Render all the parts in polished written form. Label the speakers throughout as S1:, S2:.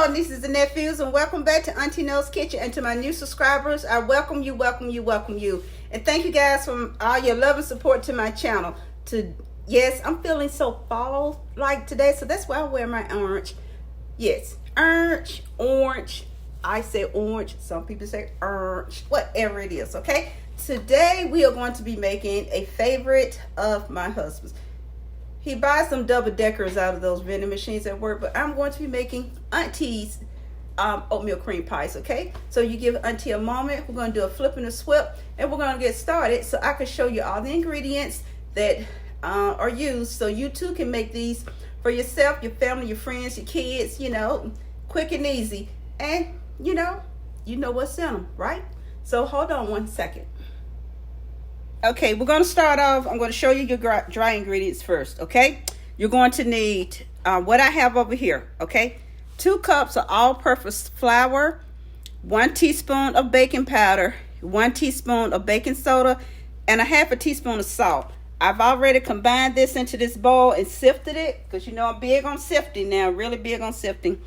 S1: Hello, nieces and nephews, and welcome back to Auntie No's Kitchen. And to my new subscribers, I welcome you. And thank you guys for all your love and support to my channel. Yes, I'm feeling so fall-like today, so that's why I wear my orange. Yes, orange. I say orange. Some people say orange. Whatever it is, okay? Today, we are going to be making a favorite of my husband's. He buys some double-deckers out of those vending machines at work, but I'm going to be making Auntie's oatmeal cream pies, okay? So you give Auntie a moment. We're going to do a flip and a swip, and we're going to get started so I can show you all the ingredients that are used so you too can make these for yourself, your family, your friends, your kids, you know, quick and easy. And, you know what's in them, right? So hold on one second. Okay, we're going to start off. I'm going to show you your dry ingredients first, okay? You're going to need what I have over here, okay? 2 cups of all-purpose flour, 1 teaspoon of baking powder, 1 teaspoon of baking soda, and 1/2 teaspoon of salt. I've already combined this into this bowl and sifted it because you know I'm big on sifting now, really big on sifting.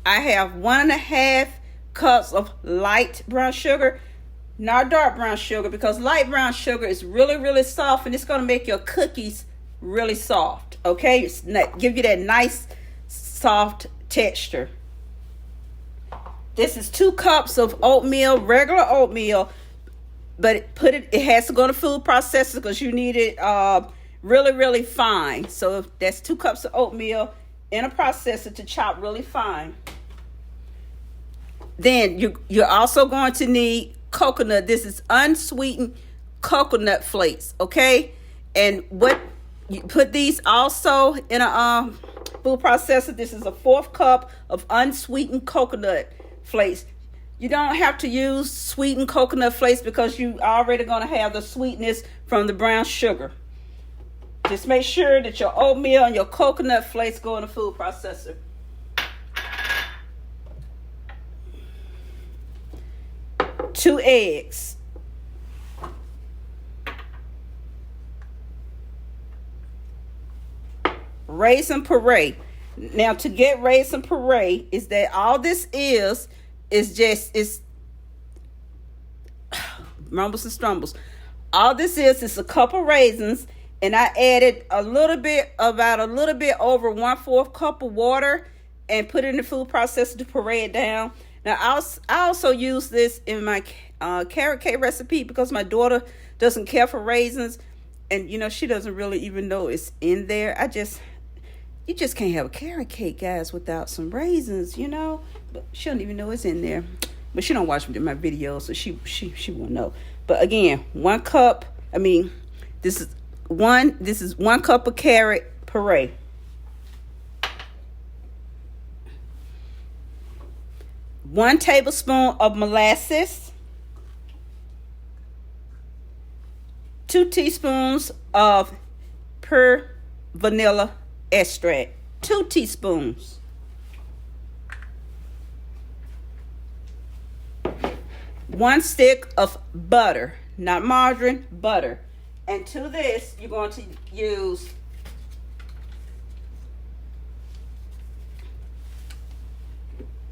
S1: I have 1.5 cups of light brown sugar, not dark brown sugar, because light brown sugar is really soft and it's going to make your cookies really soft, okay? Give you that nice soft texture. This is 2 cups of oatmeal, regular oatmeal, but it has to go to food processor because you need it really fine. So that's 2 cups of oatmeal in a processor to chop really fine. Then you're also going to need coconut. This is unsweetened coconut flakes, okay? And what you put these also in a food processor. This is a 1/4 cup of unsweetened coconut flakes. You don't have to use sweetened coconut flakes because you already going to have the sweetness from the brown sugar. Just make sure that your oatmeal and your coconut flakes go in the food processor. Two eggs, raisin puree. Now to get raisin puree is that all this is mumbles and stumbles. All this is a cup of raisins, and I added about a little bit over 1/4 cup of water and put it in the food processor to puree it down. Now, I also use this in my carrot cake recipe because my daughter doesn't care for raisins. And, you know, she doesn't really even know it's in there. You just can't have a carrot cake, guys, without some raisins, you know. But she don't even know it's in there. But she don't watch my videos, so she won't know. But, again, 1 cup, this is 1 cup of carrot puree. 1 tablespoon of molasses, 2 teaspoons of pure vanilla extract, 2 teaspoons. 1 stick of butter, not margarine, butter. And to this, you're going to use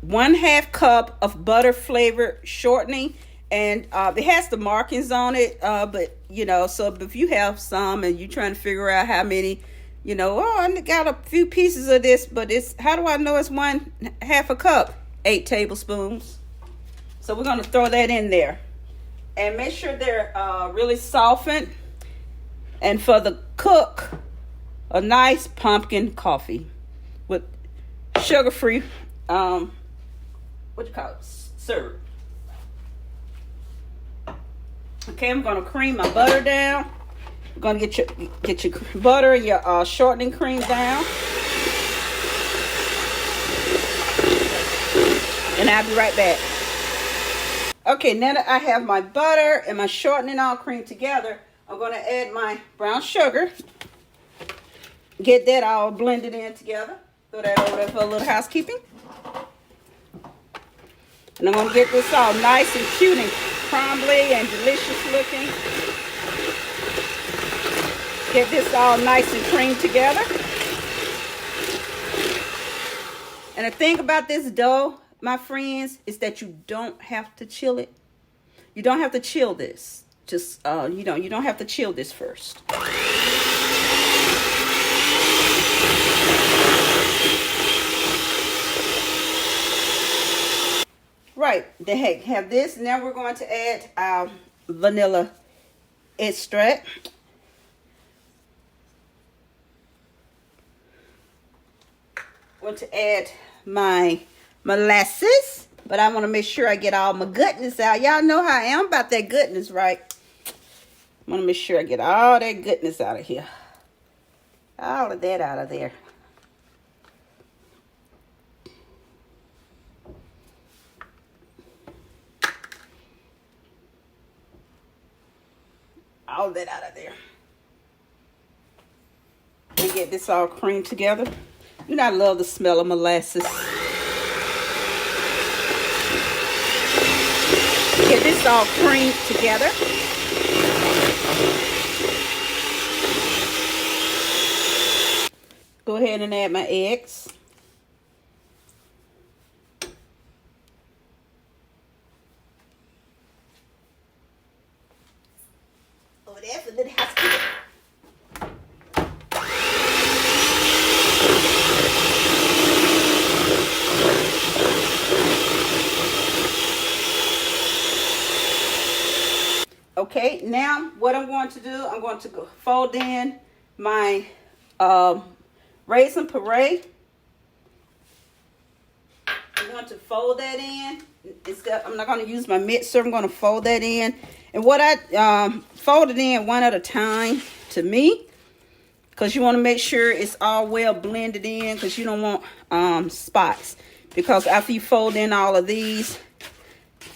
S1: 1/2 cup of butter flavored shortening, and it has the markings on it, but you know, so if you have some and you're trying to figure out how many, you know, I got a few pieces of this, but how do I know it's 1/2 cup? 8 tablespoons. So we're going to throw that in there and make sure they're really softened. And for the cook, a nice pumpkin coffee with sugar-free syrup. Okay, I'm going to cream my butter down. I'm going to get your butter and your shortening cream down. And I'll be right back. Okay, now that I have my butter and my shortening all creamed together, I'm going to add my brown sugar. Get that all blended in together. Throw that over there for a little housekeeping. And I'm going to get this all nice and cute and crumbly and delicious looking. Get this all nice and creamed together. And the thing about this dough, my friends, is that you don't have to chill it. You don't have to chill this. Just, you don't have to chill this first. Right, they have this. Now we're going to add our vanilla extract. I'm going to add my molasses, but I want to make sure I get all my goodness out. Y'all know how I am about that goodness, right? I want to make sure I get all that goodness out of here. All of that out of there. All that out of there. And get this all creamed together. You know I love the smell of molasses. Get this all creamed together. Go ahead and add my eggs. Over there for the housekeeping. Okay, now what I'm going to do, I'm going to fold in my raisin puree. I'm going to fold that in. I'm not going to use my mixer. I'm going to fold that in. And what I fold it in one at a time to me, because you want to make sure it's all well blended in, because you don't want spots. Because after you fold in all of these,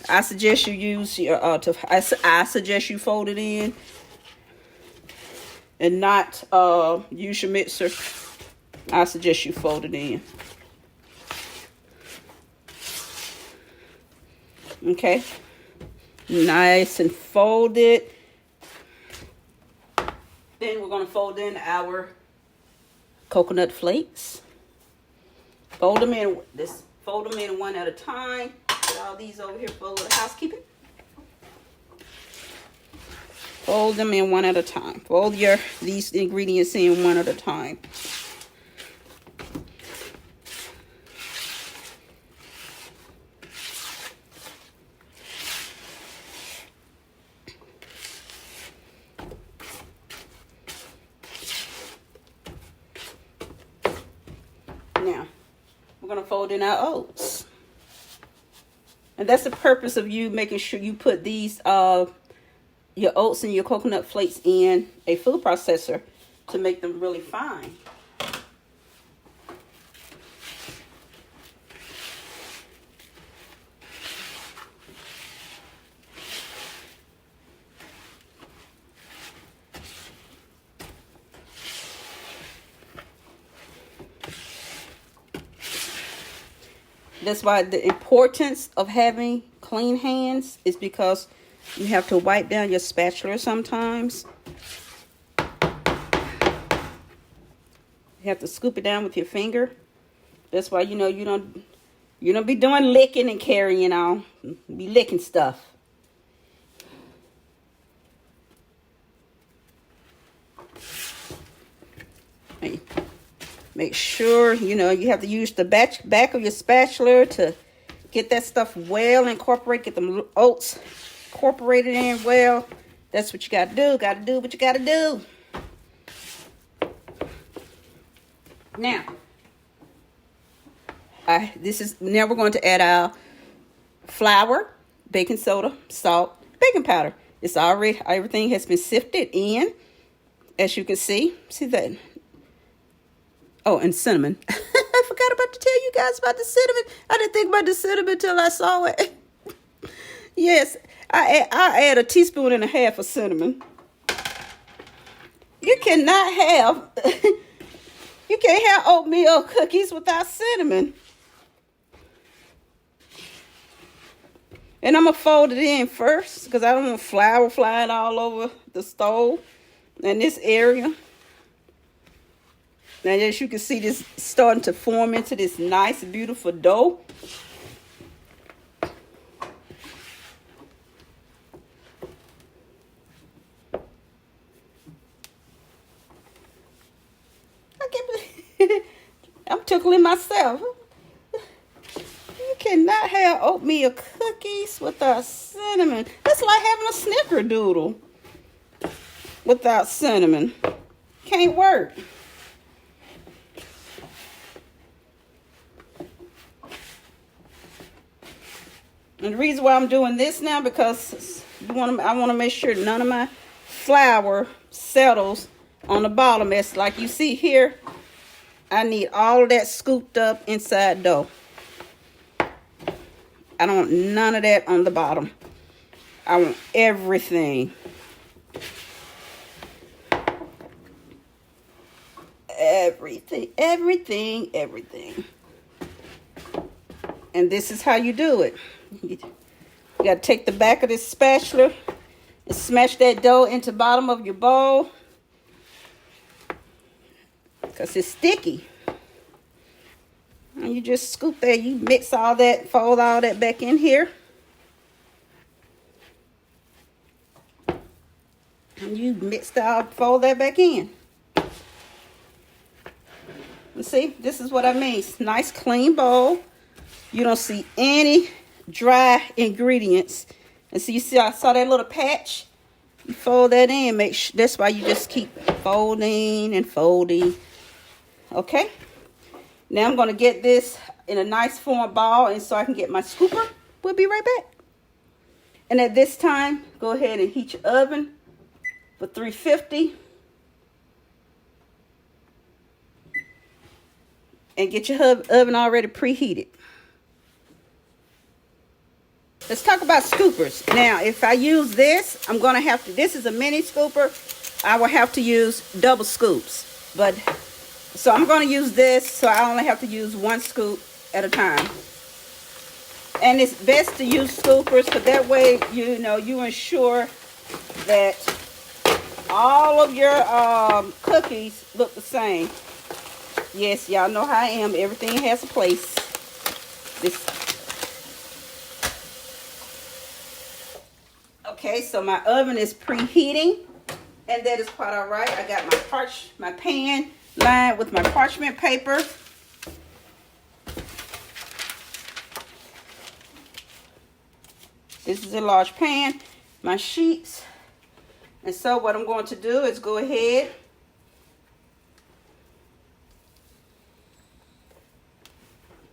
S1: I suggest you use your I suggest you fold it in and not use your mixer. I suggest you fold it in. Okay, nice and folded. Then we're going to fold in our coconut flakes. Fold them in. Fold them in one at a time. Put all these over here for a little housekeeping. Fold them in one at a time. Fold these ingredients in one at a time. Now, we're going to fold in our oats. And that's the purpose of you making sure you put these, your oats and your coconut flakes in a food processor to make them really fine. That's why the importance of having clean hands is because you have to wipe down your spatula sometimes. You have to scoop it down with your finger. That's why you don't be doing licking and carrying on. Be licking stuff. Hey. Make sure, you have to use the back of your spatula to get that stuff well incorporated. Get them oats incorporated in well. That's what you got to do. Got to do what you got to do. Now, now we're going to add our flour, baking soda, salt, baking powder. It's already, everything has been sifted in, as you can see. See that? Oh, and cinnamon. I forgot about to tell you guys about the cinnamon. I didn't think about the cinnamon until I saw it. Yes, I add a teaspoon and a half of cinnamon. You cannot have, you can't have oatmeal cookies without cinnamon. And I'm going to fold it in first because I don't want flour flying all over the stove in this area. Now, as you can see, this starting to form into this nice, beautiful dough. I'm tickling myself. You cannot have oatmeal cookies without cinnamon. That's like having a snickerdoodle without cinnamon. Can't work. And the reason why I'm doing this now, because I want to make sure none of my flour settles on the bottom. It's like you see here. I need all of that scooped up inside dough. I don't want none of that on the bottom. I want everything. Everything. And this is how you do it. You got to take the back of this spatula and smash that dough into the bottom of your bowl. Because it's sticky. And you just scoop that. You mix all that, fold all that back in here. And you mix that, fold that back in. You see, this is what I mean. It's nice, clean bowl. You don't see any dry ingredients. And so you see, I saw that little patch. You fold that in. Make sure, that's why you just keep folding and folding. Okay, now I'm going to get this in a nice form ball, and so I can get my scooper. We'll be right back. And at this time, go ahead and heat your oven for 350. And get your oven already preheated. Let's talk about scoopers. Now, if I use this, I'm going to have to, this is a mini scooper. I will have to use double scoops. But so I'm going to use this, so I only have to use one scoop at a time. And it's best to use scoopers, because that way, you know, you ensure that all of your cookies look the same. Yes, y'all know how I am. Everything has a place. Okay, so my oven is preheating, and that is quite all right. I got my pan lined with my parchment paper. This is a large pan. My sheets. And so what I'm going to do is go ahead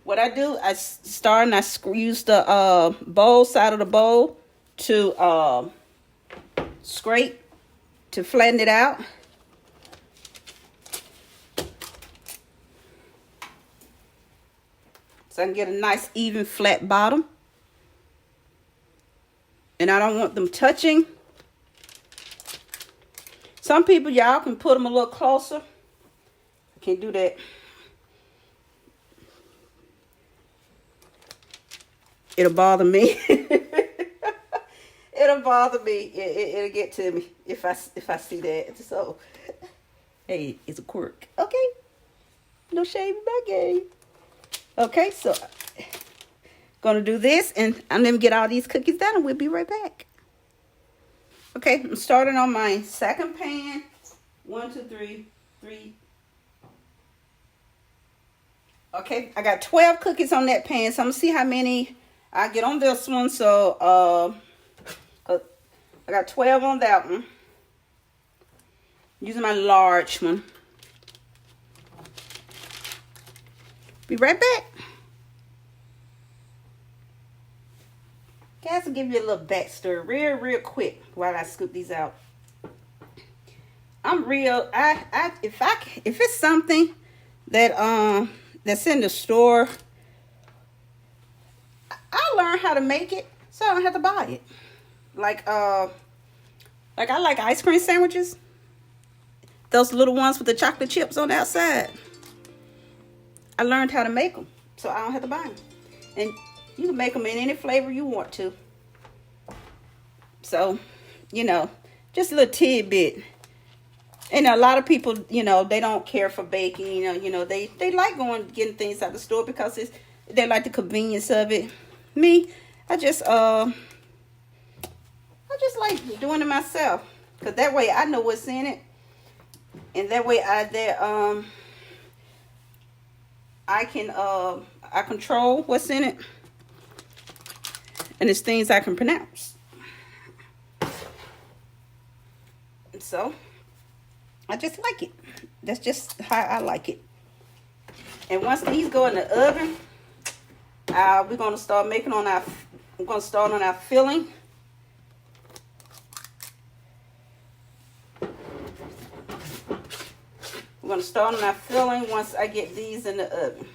S1: what I do, I start and I use the bowl side of the bowl to scrape to flatten it out. So I can get a nice even flat bottom. And I don't want them touching. Some people, y'all can put them a little closer. I can't do that. It'll bother me. It'll bother me. It'll get to me if I see that. So, hey, it's a quirk. Okay. No shame in my game. Okay, so gonna do this, and I'm gonna get all these cookies done, and we'll be right back. Okay, I'm starting on my second pan. 1, 2, 3. Okay, I got 12 cookies on that pan, so I'm gonna see how many I get on this one. So I got 12 on that one. Using my large one. Be right back. Guys, I'll give you a little backstory real quick while I scoop these out. I'm real. If it's something that that's in the store, I learned how to make it, so I don't have to buy it. Like I like ice cream sandwiches. Those little ones with the chocolate chips on the outside. I learned how to make them, so I don't have to buy them. And you can make them in any flavor you want to. So, you know, just a little tidbit. And a lot of people, you know, they don't care for baking. You know, they like getting things out of the store because they like the convenience of it. Me, I just like doing it myself, because that way I know what's in it, and that way I control what's in it, and it's things I can pronounce. So I just like it. That's just how I like it. And once these go in the oven, we're gonna start making on our. I'm gonna start on our filling. We're gonna start on our filling once I get these in the oven.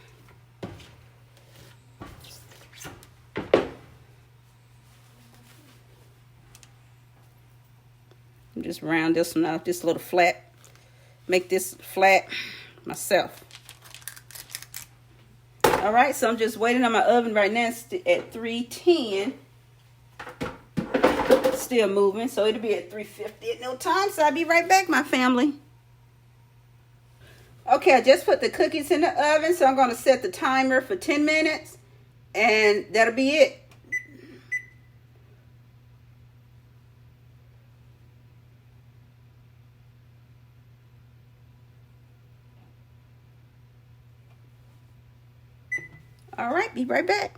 S1: Just round this one out, this little flat. Make this flat myself. All right, so I'm just waiting on my oven right now at 310. Still moving, so it'll be at 350 at no time. So I'll be right back, my family. Okay, I just put the cookies in the oven, so I'm going to set the timer for 10 minutes, and that'll be it. All right, be right back.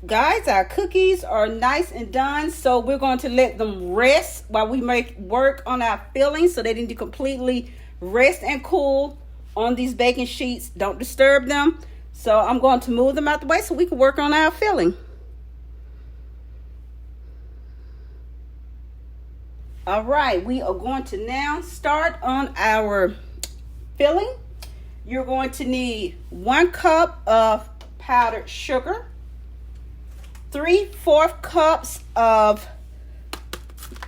S1: Guys, our cookies are nice and done, so we're going to let them rest while we make work on our filling, so they need to completely rest and cool on these baking sheets. Don't disturb them. So I'm going to move them out the way so we can work on our filling. All right, we are going to now start on our filling. You're going to need 1 cup of powdered sugar, 3/4 cups of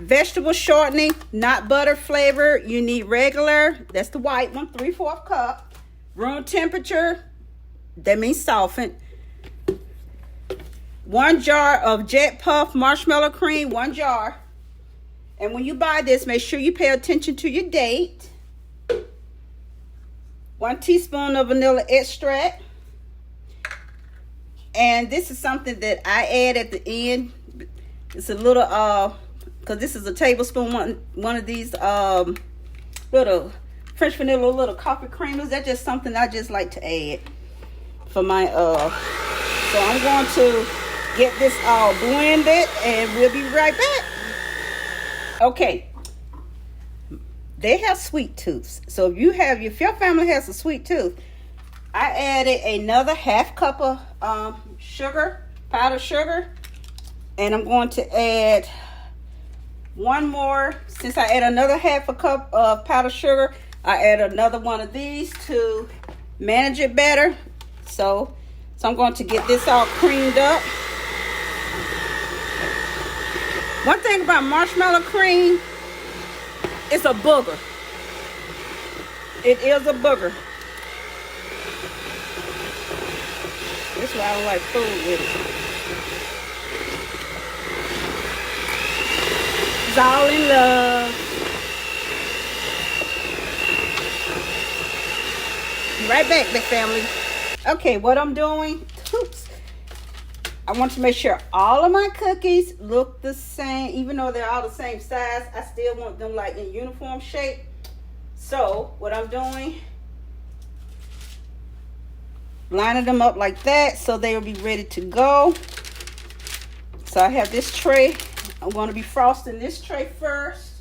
S1: vegetable shortening, not butter flavor. You need regular, that's the white one, 3/4 cup. Room temperature, that means softened. 1 jar of Jet Puff marshmallow cream, 1 jar. And when you buy this, make sure you pay attention to your date. 1 teaspoon of vanilla extract. And this is something that I add at the end. It's a little, because this is a tablespoon, one of these little French vanilla little coffee creamers. That's just something I just like to add for my, so I'm going to get this all blended and we'll be right back. Okay. They have sweet tooths. So if your family has a sweet tooth, I added another 1/2 cup of sugar, powdered sugar. And I'm going to add 1 more. Since I add another 1/2 cup of powdered sugar, I add another one of these to manage it better. So I'm going to get this all creamed up. One thing about marshmallow cream, it's a booger. It is a booger. That's why I don't like food with it. It's all in love. Be right back, big family. Okay, what I'm doing, oops. I want to make sure all of my cookies look the same. Even though they're all the same size, I still want them like in uniform shape. So what I'm doing, lining them up like that so they will be ready to go. So I have this tray. I'm going to be frosting this tray first.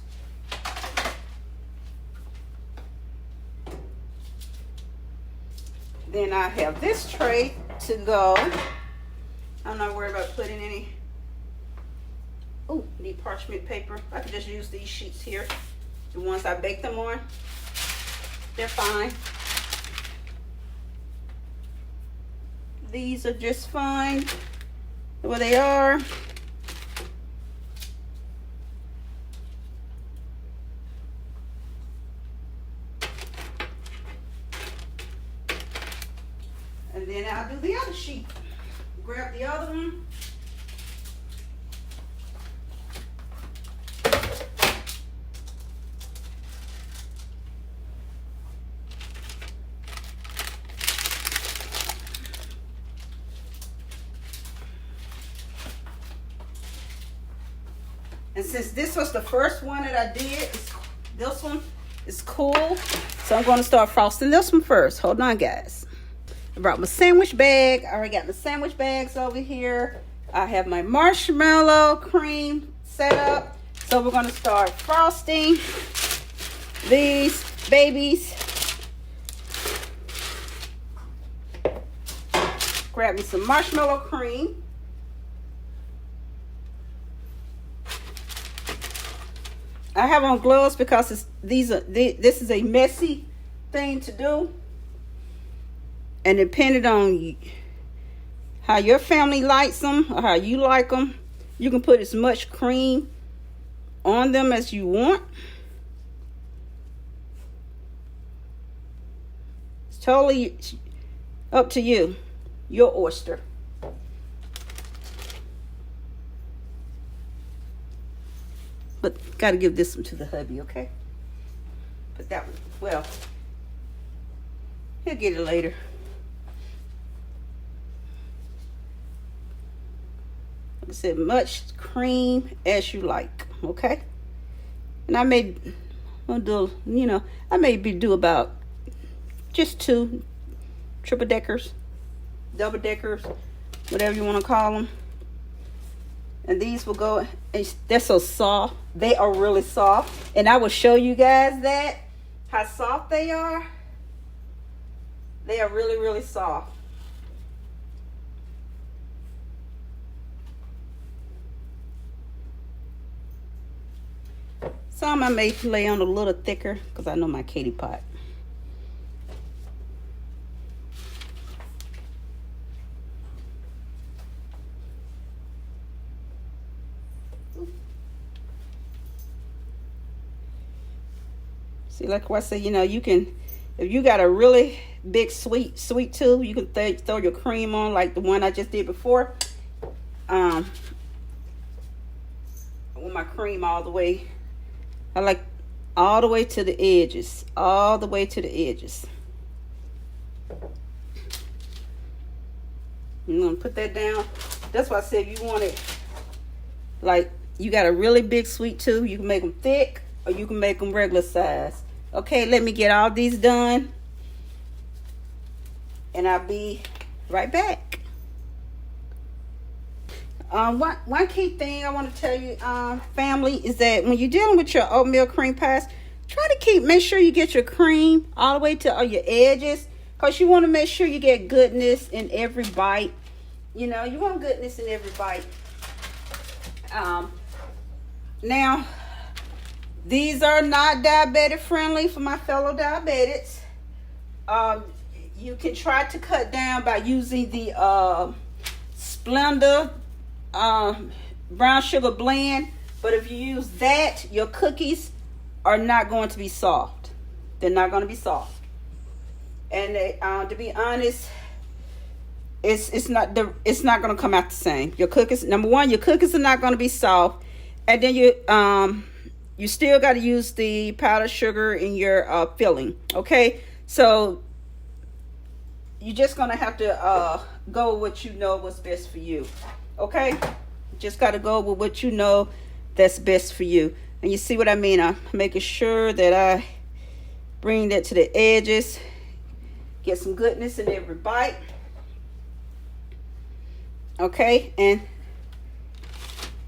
S1: Then I have this tray to go. I'm not worried about putting any. Oh, need parchment paper. I could just use these sheets here. The ones I baked them on. They're fine. These are just fine the way they are. And then I'll do the other sheet. Grab the other one. And since this was the first one that I did, this one is cool. So I'm going to start frosting this one first. Hold on, guys. I brought my sandwich bag. I already got my sandwich bags over here. I have my marshmallow cream set up. So we're going to start frosting these babies. Grab me some marshmallow cream. I have on gloves because this is a messy thing to do. And depending on how your family likes them or how you like them, you can put as much cream on them as you want. It's totally up to you, your oyster. But gotta give this one to the hubby, okay? But that one, well, he'll get it later. Like I said, much cream as you like, okay? And I may do, I may do about just 2 triple deckers, double deckers, whatever you want to call them. And these will go, and they're so soft. They are really soft. And I will show you guys that, how soft they are. They are really, really soft. Some I may lay on a little thicker because I know my Katie pot. See, like I said, you can, if you got a really big sweet tooth, you can throw your cream on like the one I just did before. I want my cream all the way. I like all the way to the edges. All the way to the edges. I'm going to put that down. That's why I said if you want it, like you got a really big sweet tooth, you can make them thick or you can make them regular size. Okay, let me get all these done. And I'll be right back. One key thing I want to tell you, family, is that when you're dealing with your oatmeal cream pies, try to make sure you get your cream all the way to your edges, because you want to make sure you get goodness in every bite. You want goodness in every bite. Now, these are not diabetic friendly for my fellow diabetics. You can try to cut down by using the Splenda brown sugar blend, but if you use that, your cookies are not going to be soft. They're not going to be soft. And they, to be honest, it's not going to come out the same. Your cookies, number one, your cookies are not going to be soft, and then you still got to use the powdered sugar in your filling. Okay, so you're just gonna have to go with what you know what's best for you. Okay, just got to go with what you know that's best for you. And you see what I mean? I'm making sure that I bring that to the edges, get some goodness in every bite. Okay, and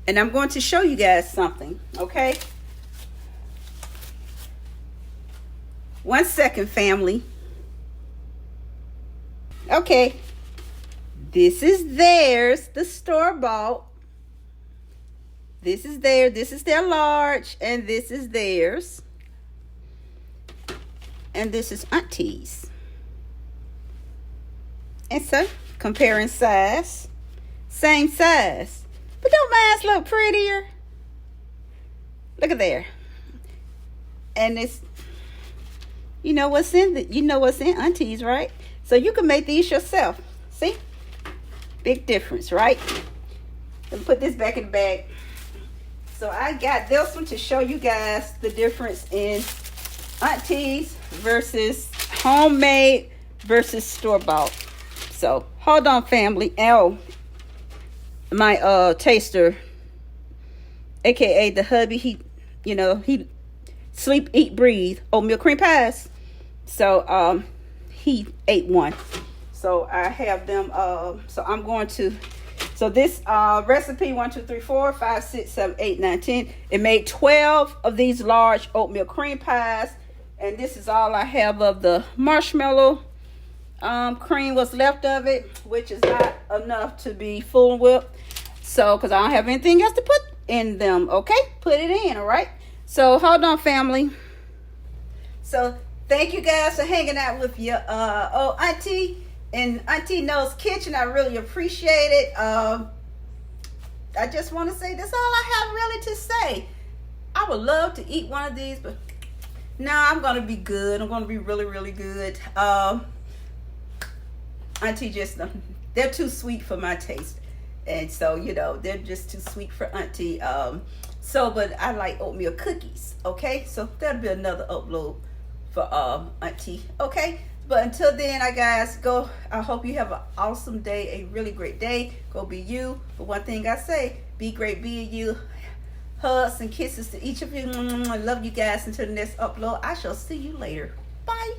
S1: I'm going to show you guys something. Okay, 1 second, family. Okay, this is theirs, the store-bought. This is their large, and this is theirs. And this is Auntie's. And so, comparing size, same size. But don't mine's look prettier? Look at there. And it's, you know what's in Auntie's, right? So you can make these yourself. See? Big difference, right? Let me put this back in the bag. So I got this one to show you guys the difference in Auntie's versus homemade versus store-bought. So hold on, family. Oh, my taster aka the hubby. He sleep, eat, breathe oatmeal cream pies. So he ate one. So I have them. So I'm going to. So this recipe 1, 2, 3, 4, 5, 6, 7, 8, 9, 10. It made 12 of these large oatmeal cream pies, and this is all I have of the marshmallow cream. What's left of it, which is not enough to be full with. So because I don't have anything else to put in them. Okay, put it in. All right. So hold on, family. So thank you guys for hanging out with your auntie in Auntie Knows Kitchen. I really appreciate it. I just want to say that's all I have really to say. I would love to eat one of these, but now I'm gonna be good. I'm gonna be really, really good. Auntie just, they're too sweet for my taste, and so they're just too sweet for Auntie. But I like oatmeal cookies. Okay, so that'll be another upload for Auntie. Okay, but until then, guys, go. I hope you have an awesome day, a really great day. Go be you. But one thing I say, be great being you. Hugs and kisses to each of you. I love you guys. Until the next upload, I shall see you later. Bye.